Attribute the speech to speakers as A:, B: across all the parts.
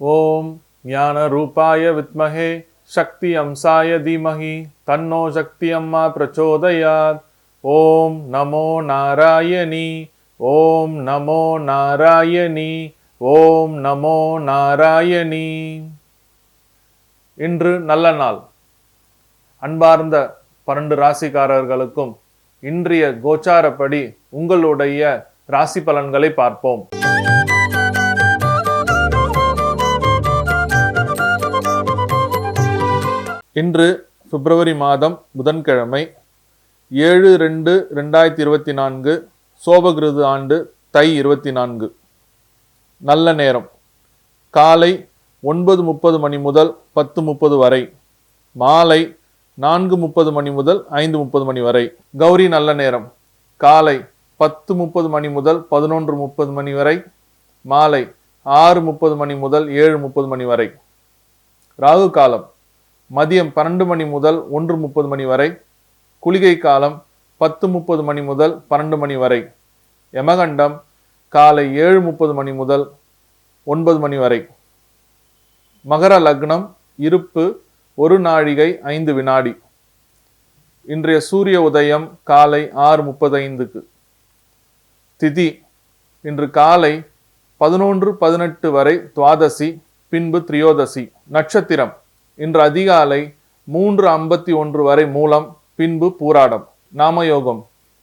A: ஓம் ஞான ரூபாய வித்மஹே சக்தி அம்சாய தீமஹி தன்னோ சக்தி அம்மா பிரச்சோதயாத். ஓம் நமோ நாராயணி, ஓம் நமோ நாராயணி, ஓம் நமோ நாராயணி. இன்று நல்ல நாள். அன்பார்ந்த 12 ராசிக்காரர்களுக்கும் இன்றைய கோச்சாரப்படி உங்களுடைய ராசி பலன்களை பார்ப்போம். இன்று பிப்ரவரி மாதம் புதன்கிழமை 7/2/2024 சோபகிருது ஆண்டு தை 24. நல்ல நேரம் காலை 9:30 மணி முதல் 10:30 வரை, மாலை 4:30 மணி முதல் 5:30 மணி வரை. கௌரி நல்ல நேரம் காலை 10:30 மணி முதல் 11:30 மணி வரை, மாலை 6:30 மணி முதல் 7:30 மணி வரை. ராகு காலம் மதியம் 12 மணி முதல் 1:30 மணி வரை, குளிகை காலம் 10:30 மணி முதல் 12 மணி வரை. யமகண்டம் காலை 7:30 மணி முதல் 9 மணி வரை. மகர லக்னம் இருப்பு 1 நாழிகை 5 வினாடி. இன்றைய சூரிய உதயம் காலை 6:35. திதி இன்று காலை 11:18 வரை துவாதசி, பின்பு திரியோதசி. நட்சத்திரம் இன்று அதிகாலை 3:51 வரை மூலம், பின்பு பூராடம். நாமயோகம்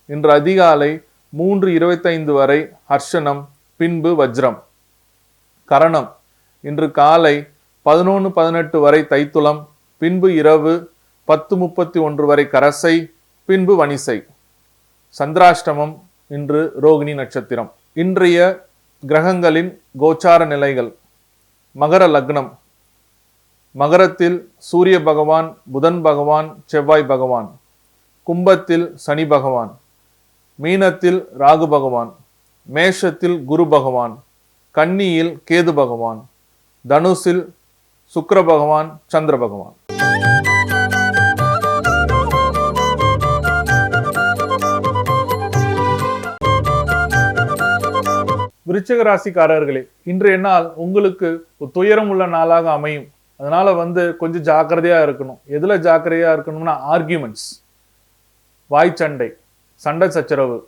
A: இன்று அதிகாலை 3:25 வரை ஹர்ஷனம், பின்பு வஜ்ரம். கரணம் இன்று காலை 11:18 வரை தைத்துளம், பின்பு இரவு 10:31 வரை கரசை, பின்பு வணிசை. சந்திராஷ்டமம் இன்று ரோகிணி நட்சத்திரம். இன்றைய கிரகங்களின் கோச்சார நிலைகள். மகர லக்னம் மகரத்தில் சூரிய பகவான், புதன் பகவான், செவ்வாய் பகவான். கும்பத்தில் சனி பகவான், மீனத்தில் ராகு பகவான், மேஷத்தில் குரு பகவான், கன்னியில் கேது பகவான், தனுசில் சுக்கிர பகவான், சந்திர பகவான். விருச்சிக ராசிக்காரர்களே, இன்றைய நாள் உங்களுக்கு துயரம் உள்ள நாளாக அமையும். அதனால கொஞ்சம் ஜாக்கிரதையா இருக்கணும். எதுல ஜாக்கிரதையா இருக்கணும்னா, ஆர்கியூமெண்ட்ஸ், வாய் சண்டை, சண்டை சச்சரவு,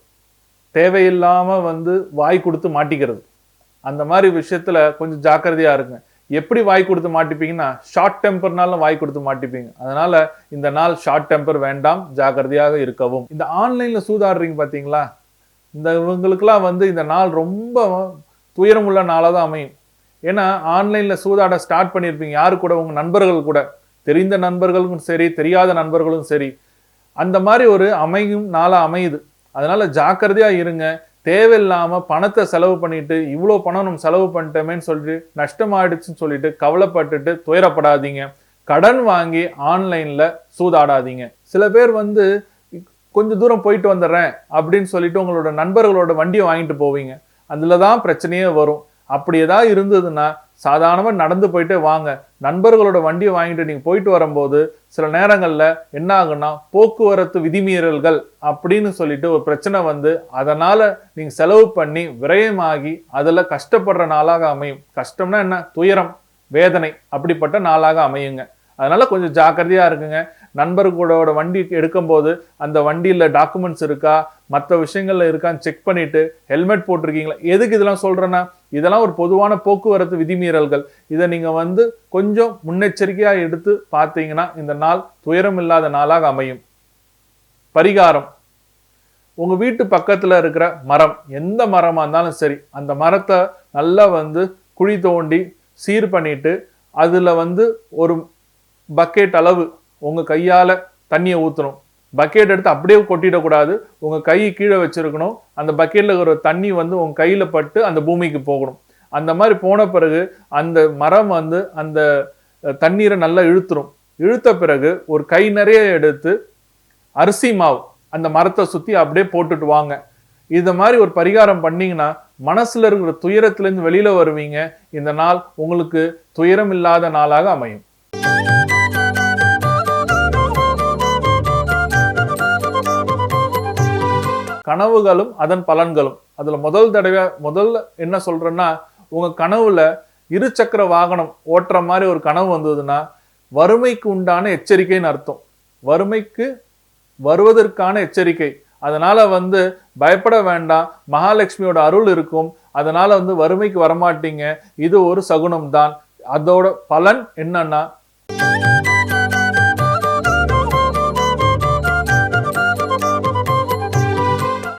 A: தேவையில்லாம வாய் கொடுத்து மாட்டிக்கிறது, அந்த மாதிரி விஷயத்துல கொஞ்சம் ஜாக்கிரதையா இருங்க. எப்படி வாய் கொடுத்து மாட்டிப்பீங்கன்னா, ஷார்ட் டெம்பர்னாலும் வாய் கொடுத்து மாட்டிப்பீங்க. அதனால இந்த நாள் ஷார்ட் டெம்பர் வேண்டாம், ஜாக்கிரதையாக இருக்கவும். இந்த ஆன்லைன்ல சூதாடுறீங்க பாத்தீங்களா, இந்த இவங்களுக்குலாம் இந்த நாள் ரொம்ப துயரம் உள்ள நாளாக தான் அமையும். ஏன்னா ஆன்லைன்ல சூதாட ஸ்டார்ட் பண்ணியிருப்பீங்க. யாரு கூட? உங்க நண்பர்கள் கூட, தெரிந்த நண்பர்களும் சரி, தெரியாத நண்பர்களும் சரி. அந்த மாதிரி ஒரு அமையும் நாளா அமையுது. அதனால ஜாக்கிரதையா இருங்க. தேவையில்லாம பணத்தை செலவு பண்ணிட்டு, இவ்வளோ பணம் நம்ம செலவு பண்ணிட்டோமேன்னு சொல்லிட்டு நஷ்டமாயிடுச்சுன்னு சொல்லிட்டு கவலைப்பட்டுட்டு துயரப்படாதீங்க. கடன் வாங்கி ஆன்லைன்ல சூதாடாதீங்க. சில பேர் கொஞ்சம் தூரம் போயிட்டு வந்துடுறேன் அப்படின்னு சொல்லிட்டு உங்களோட நண்பர்களோட வண்டியை வாங்கிட்டு போவீங்க. அதுலதான் பிரச்சனையே வரும். அப்படி ஏதாவது இருந்ததுன்னா சாதாரணமா நடந்து போயிட்டே வாங்க. நண்பர்களோட வண்டியை வாங்கிட்டு நீங்க போயிட்டு வரும்போது சில நேரங்கள்ல என்ன ஆகுன்னா, போக்குவரத்து விதிமீறல்கள் அப்படின்னு சொல்லிட்டு ஒரு பிரச்சனை அதனால நீங்க செலவு பண்ணி விரயமாகி அதுல கஷ்டப்படுற நாளாக அமையும். கஷ்டம்னா என்ன? துயரம், வேதனை, அப்படிப்பட்ட நாளாக அமையுங்க. அதனால கொஞ்சம் ஜாக்கிரதையா இருக்குங்க. நண்பர்களோட வண்டி எடுக்கும் போது அந்த வண்டியில டாக்குமெண்ட்ஸ் இருக்கா, மற்ற விஷயங்கள்ல இருக்கான்னு செக் பண்ணிட்டு, ஹெல்மெட் போட்டிருக்கீங்களா. எதுக்கு இதெல்லாம் சொல்றேன்னா, இதெல்லாம் ஒரு பொதுவான போக்குவரத்து விதிமீறல்கள். இதை நீங்க கொஞ்சம் முன்னெச்சரிக்கையா எடுத்து பார்த்தீங்கன்னா இந்த நாள் துயரம் இல்லாத நாளாக அமையும். பரிகாரம்: உங்க வீட்டு பக்கத்துல இருக்கிற மரம், எந்த மரமா இருந்தாலும் சரி, அந்த மரத்தை நல்லா குழி தோண்டி சீர் பண்ணிட்டு அதுல ஒரு பக்கெட் அளவு உங்க கையால தண்ணியை ஊற்றணும். பக்கெட் எடுத்து அப்படியே கொட்டிடக்கூடாது. உங்க கை கீழே வச்சிருக்கணும். அந்த பக்கெட்ல இருக்கிற தண்ணி உங்க கையில பட்டு அந்த பூமிக்கு போகணும். அந்த மாதிரி போன பிறகு அந்த மரம் அந்த தண்ணீரை நல்லா இழுத்துரும். இழுத்த பிறகு ஒரு கை நிறைய எடுத்து அரிசி மாவு அந்த மரத்தை சுத்தி அப்படியே போட்டுட்டு வாங்க. இந்த மாதிரி ஒரு பரிகாரம் பண்ணீங்கன்னா மனசுல இருக்கிற துயரத்திலிருந்து வெளியில வருவீங்க. இந்த நாள் உங்களுக்கு துயரம் இல்லாத நாளாக அமையும். கனவுகளும் அதன் பலன்களும். அதுல முதல்ல என்ன சொல்றேன்னா, உங்க கனவுல இருசக்கர வாகனம் ஓட்டுற மாதிரி ஒரு கனவு வந்ததுன்னா வறுமைக்கு உண்டான எச்சரிக்கைன்னு அர்த்தம். வறுமைக்கு வருவதற்கான எச்சரிக்கை. அதனால பயப்பட வேண்டாம், மகாலட்சுமியோட அருள் இருக்கும். அதனால வறுமைக்கு வரமாட்டீங்க. இது ஒரு சகுனம் தான். அதோட பலன் என்னன்னா